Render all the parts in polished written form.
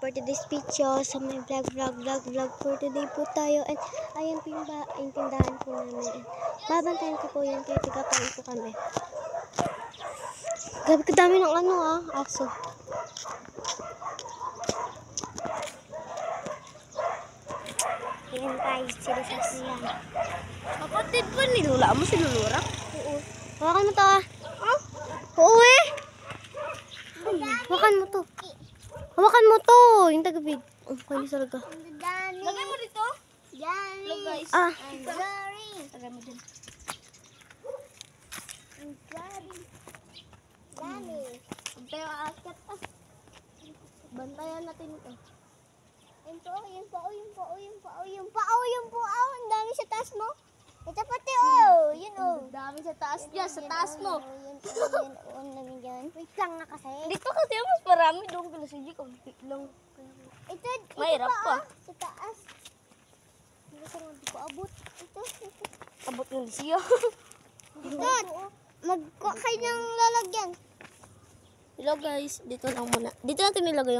for today's video. So may vlog for today po tayo. And ayan po yung tindahan po namin. Babantayan ko po yan kaya tigakain po kami. Grabe ka dami ng aso. Ayan guys, sila sa siyan. Kapatid ba ni Lula mo si Lulura? Oo. Hawakan mo to Oo eh. Hawakan mo to. Hawakan mo to. Yung tagabig. Oh, kaya sarga. Lagay mo dito. Hello guys. Lagay mo din. Tayo aakyat Bantayan natin ito. Yung pao. Ang dami sa taas mo. Ito pati yun Dami sa taas dyan, sa taas mo. Ang dami dyan. Wait lang na kasi. Dito kasi mas marami doon kala si G. Konti lang. Ito Mahirap pa. Sa taas. Hindi ko abot. Ito. Abot ng siya. Ito. Magkuha kayo ng lalagyan. Hello guys, dito lang muna. Dito natin nilagay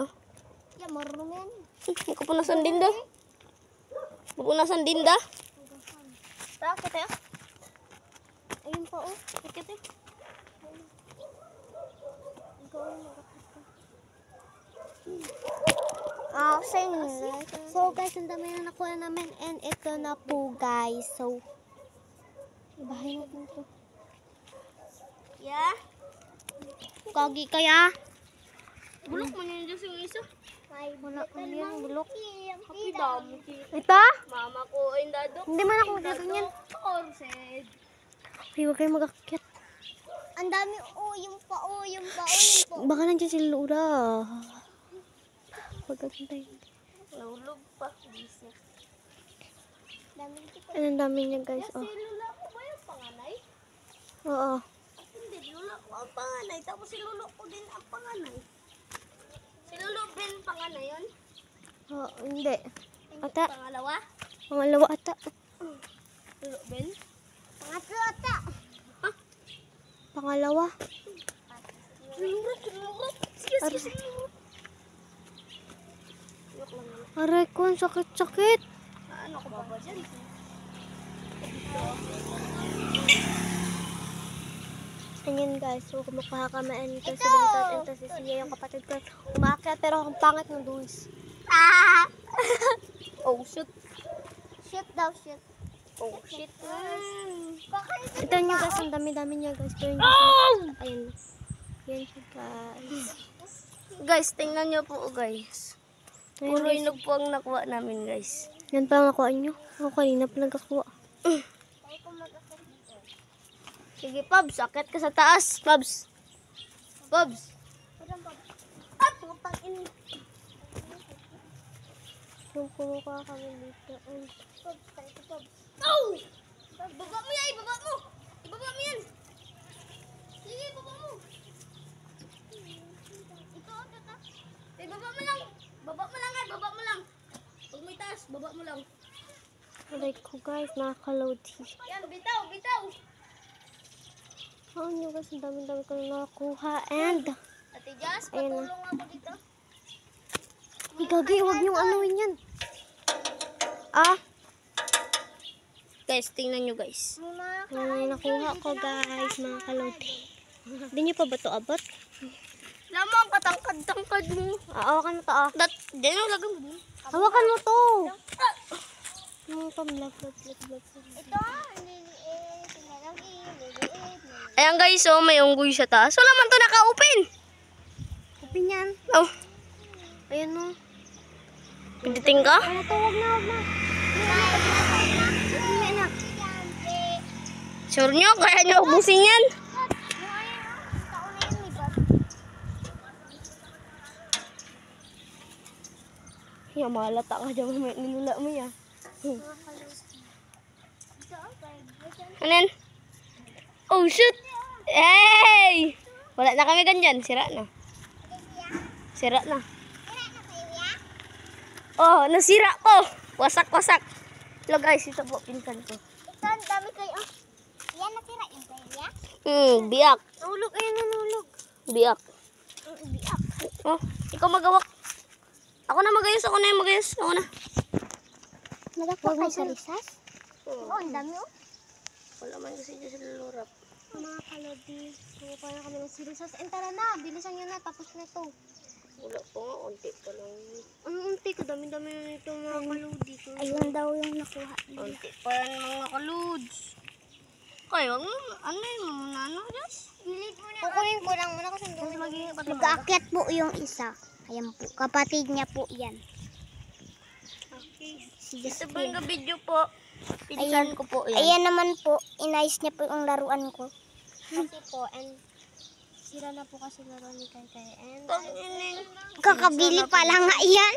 Yan, marunong yan. Magpupunasan din dah. Magpupunasan din dah. Tara, kita ya. Ayun pa Kita ya. So guys, ang dami na nakuha namin. And ito na po guys. So, ibahay natin ito. Ya. Kagi kaya? Bulok mo niyan dyan yung isa. Wala ko yan, bulok. Happy dami. Ito? Mama ko ay dadok. Hindi man ako magkaganyan. Orsed. Ay, huwag kayo mag-akyat. Ang dami yung pa. Baka nandiyan si Lura. Huwag tayo. Nahulog pa. Busy. Ang dami niya guys. Si Lula ko ba yung panganay? Oo. Hindi, Lula ko ang panganay. Tapos si Lulo ko din ang panganay. Si Lulo Ben panganay yun? Oo, hindi. Ata. Pangalawa? Pangalawa ata. Lulo Ben? Pangatlo ata. Pangalawa. Lurot. Sige. Aray ko, ang sakit-sakit. Ano ko ba dyan? Ayan guys, so kumukuha kami and ito si Bentot and ito si Sia yung kapatid ko. Umakyat pero akong pangit ng duwis. Oh, shoot. Shoot daw, shoot. Oh, shit. Ito nyo guys, ang dami-dami niya guys. Pero yung ayun. Yan siya guys. Guys, tingnan nyo po guys. Puro inog po ang nakuha namin guys. Yan pa lang nakuha nyo. Ako kanina pa nagkakuha. Sige, Pabs, akit ka sa taas. Pabs. At putang in. Yung kumukuha kami dito. Ay. Oh! Baba mo yan, ibaba mo. Ibaba mo yan. Sige, ibaba mo. Ito. Ibaba mo lang. Baba mo lang. Pag may taas, baba mo lang. Aray ko guys, nakaka-load. Yan, bitaw. Ano nyo guys, ang dami-dami ko na nakuha. And, Ate Jazz, ayun patulong ako dito. igagay, huwag nyong anuin yan. Guys, tingnan nyo guys. Yung nakuha ko guys, mga kalodi. Hindi nyo pa ba ito abot? Lamang katangkad mo. Hawakan mo to Diyan ang lagay mo. Hawakan mo to. Yung pam-vlog. Ito, Ayan guys, so may unggoy sa taas. Wala man to naka-open. Open yan. Oh, Ayan o. pinditing ka? Ano to? Huwag na. Hindi na. Sure nyo, kaya nyo ubusin yan. Yung malata ka dyan, may nilula mo yan. Ano yan? Oh shoot! Hey! Wala na kami ganyan, sira na. Oh, nasira ko! Wasak. Hello guys, ito po, pinsan ko. Ito, ang dami kayo. Yan, natira yung kaya. Biyak. Nahulog. Ayun, nahulog. Biyak. Biak. Oh, ikaw magawak. Ako na magayos, ako na yung magayos. Ako na. Nagakwa kayo sa risas? Oo, ang dami oh. Wala man kasi dyan sa lulurap. Mga kalodi, kumuha na kami ng sirisas. And tara na, bilisan nyo na, tapos na ito. Wala po nga, unti pa lang. Ang unti ko, dami-dami na nito mga kalodi. Ayun daw yung nakuha. Unti pa yan mga kaludes. Kayo, ano yun mo na ano, Diyos? Kukunin ko lang muna kasi mag-aakyat po yung isa. Ayan po, kapatid niya po yan. Okay. Si Ito po Justin. yung video po. Pinsan ko po yan. Ayan naman po, inayos niya po yung laruan ko. Kasi po, and sira na po kasi laro ni Kai. And Kakabili pa lang nga yan.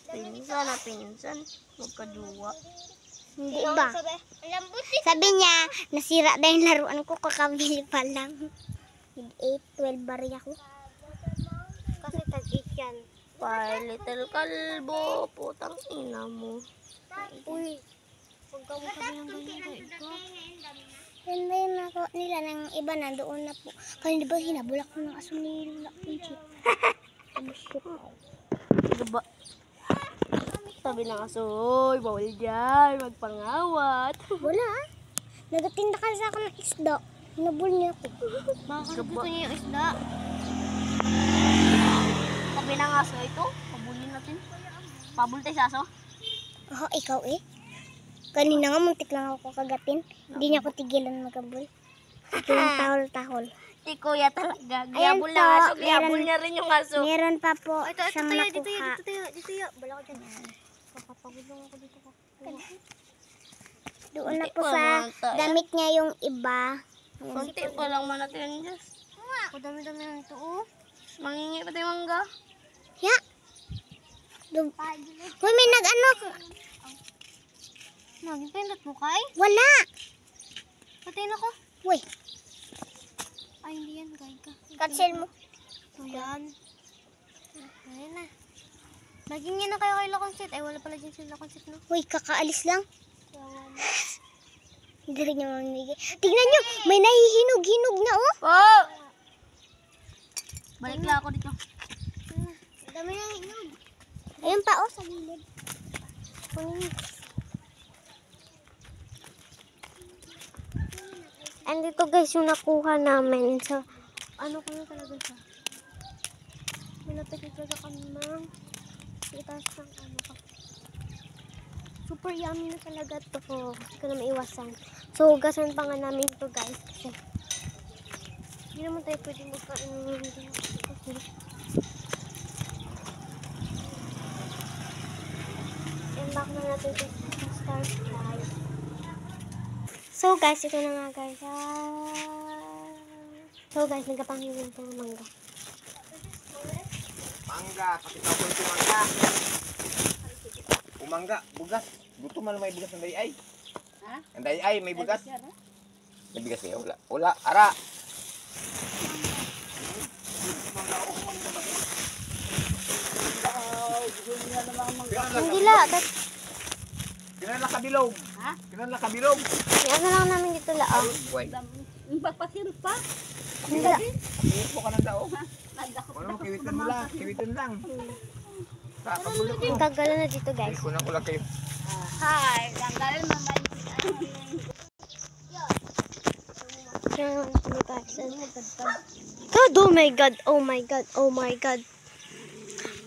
Pinsan na pinsan. Magkaduwa. Hindi ba? Sabi niya, nasira na yung laruan ko, kakabili pa lang. 8, 12 bari ako. kasi tag-8 yan. Pay, little kalbo. Putang ina mo. Uy, huwag ka mo sabi ng ganyan ka. Yan ba yung nakuha nila ng iba na doon na po. Kaya di ba hinabulak ko ng aso ni Lola Pinchit? Diba? Sabi ng aso, oy, bawal dyan. Magpangawat. Wala ah. Nagatinda ka sa akin ng isda. Hinabul niya ako. Bakit gusto niya yung isda? Sabi ng aso ito, pabulin natin. Pabul tayo sa aso. Oh, ikaw eh. Kanina nga muntik lang ako kagatin. Hindi niya ako tigilan magabul. Ito yung tahol-tahol. Si kuya talaga. Ayan Giyabul po, ng aso. Giyabul meron- niya rin yung aso. Meron pa po Ito siyang tayo, nakuha. dito tayo. Bala ko dyan. Kakapagod lang ako dito. Doon na Hindi po pa sa mata, eh. damit niya yung iba. Kunti pa lang man natin, Diyos. Ako dami-dami na ito, oh. Mangingi pa tayo mangga. Ya. Hoy, may nag-ano. Nagpindot mo, Kai? Wala. Patayin ako. Uy, Ay, hindi yan, Kai ka. cancel mo. So, yan. Ayan na. Naging yan na kayo kay Laconset. Ay, wala pala dyan sila Laconset, no? Uy, kakaalis lang. Hindi rin niya mamimigay. Tingnan nyo, may nahihinog-hinog na oh. Oh! Balik lang ako dito. Dami na hinog. Ayun pa oh, sa gilid. And ito guys, yung nakuha namin sa, ano ko na talaga siya. Malapit ito sa kamang. Itaas ng ano ka. Super yummy na talaga ito. Hindi ko na maiwasan. So, hugasan pa nga namin ito guys. Kasi, hindi naman tayo pwede magkain. And back na natin sa star fry. So guys, ito na nga guys. So guys, nagkapanghingan po ng mangga. Mangga, pakita ko yung mangga. Umangga, bugas. Gusto man may bugas ng dayay. Ha? Ang dayay may bugas. May bugas ya, wala. Wala, ara. Hindi la, Kinala kabilog. Ha? Kinala kabilog. yan na lang namin dito la. Wait. Magpasirap pa. Hindi la. Kiwit mo ka ng tao. Ano mo, kiwitan mo lang. Kiwitan lang. Kakabulog mo. Tagalan na dito guys. Kunan ko lang kayo. Hi, tanggalin mo ba? Yan, ano guys. God, oh my god, oh my god, oh my god.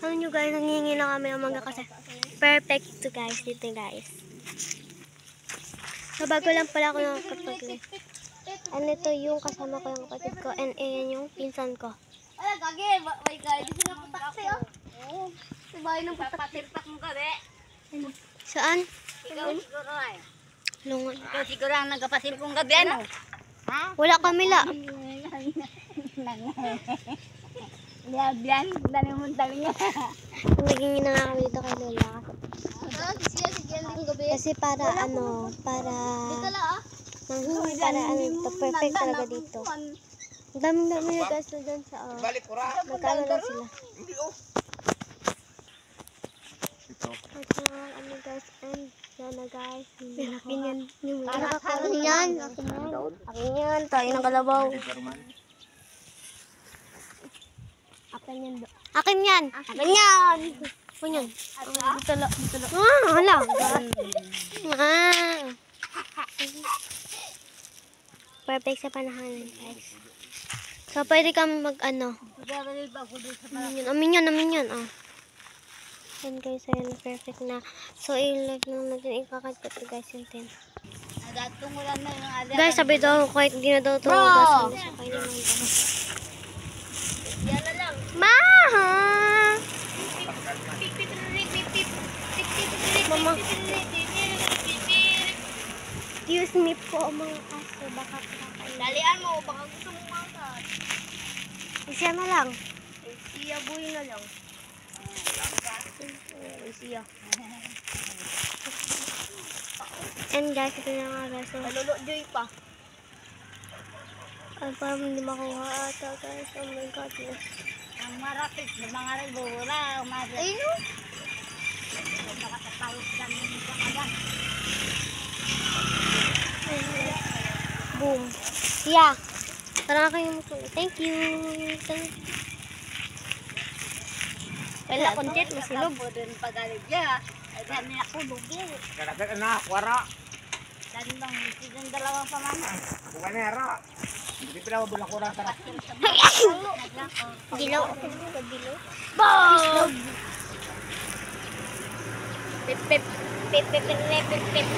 Ano nyo guys, nangingi lang kami ng mangga kasi perfect to guys dito guys. So bago lang pala ako nakakapag-live. And ito yung kasama ko yung kapatid ko and ayan yung pinsan ko. Ala, gagi. May guide. Dito na putak sa'yo. Oo. Sabay nang papatirpak mo ka, be. Saan? Ikaw siguro ay. Lungan. Ikaw siguro ang nagpapasil kong gabi, ano? Wala kami la. Liabyan. Dami mong tali niya. Naging na nga kami dito kay Lola. Kasi para ano, para manghingi para ano ito, perfect talaga dito. Ang daming-dami na guys na dyan sa Balik, ura. magkano lang sila. Hindi, oh. Ito. At ano guys, and yan na guys. Akin yan. Akin yan. Akin yan. Tayo ng kalabaw. Karuman. Akin yan. Akin yan. Akin yan. Akin yan. Dito lang. Hala. Perfect sa panahanan, guys. So, pwede kami mag-ano. Amin yan. Oh. Yan, guys. Ayun, perfect na. So, i-live lang natin. Ikakat ko, guys, yung 10. Guys, sabi daw, kahit hindi na daw ito. Bro! Yan na lang. Ma! Mama. Excuse me po, mga kaso. Baka kakain. Dalian mo, baka gusto mo makan. Isa na lang. Siya buhay na lang. Siya. And guys, ito na nga guys. So, Malulujoy pa. ay, parang hindi makuha ata guys. Oh my god. Yes. Ang marapit na mga rebura, umaga. Ay, no. Nakatapawis kami nito agad. Boom. Yeah. Parang kayo mo. Thank you. Wala, content. Masilog. Ako din pagalit niya. Ay, dahil niya ako lugi. Karagat na, wara. Dahil lang, silang dalawang pamana. Bukanera. Hindi pala mabulang kurang sarap. Dilaw. Boom! Pip, pip. Pip, pip, pip, pip, pip, pip.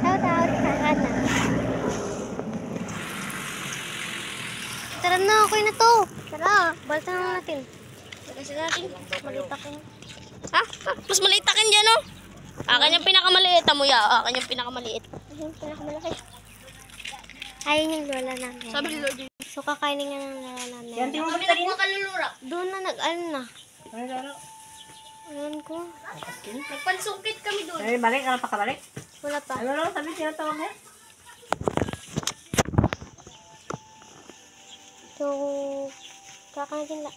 Tawag, kakana. Tara na, okay na to. Tara, balta na natin. Kasi natin, malita ko. Ha? Mas maliit akin dyan, oh. Akin yung pinakamaliit. Amo ya, akin yung pinakamaliit. Ayun, pinakamalaki. Ayun yung lola namin. Sabi ni Lord. So, kakainin nga ng lola namin. Kami nagbuha kalulura. Doon na nag-ano na. Ayun ko. Nagpansungkit kami doon. Ay, balik, ano pa kabalik? Wala pa. Ano lang, sabi tinatawag mo? So, kakainin na.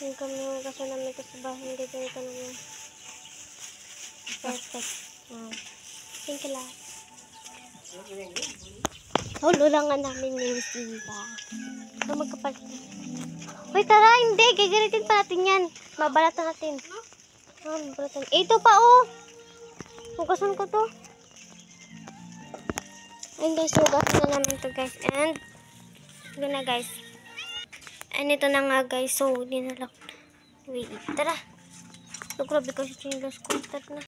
Yung kami yung kaso namin ito sa bahay. Hindi ko ito naman. Perfect. Wow. Thank you lang. Hulo lang nga namin yung siba. So, magkapalit. Uy, tara, hindi. Gagalitin pa natin yan. Mabalatan natin. Mabalatan. Ito pa, oh. Hugasan ko to. Ayun, guys. Hugasan na namin to, guys. And, ito na, guys. And, ito na nga, guys. So, hindi na lang. Wait, tara. So, grabe kasi chinelas ko. Tara na.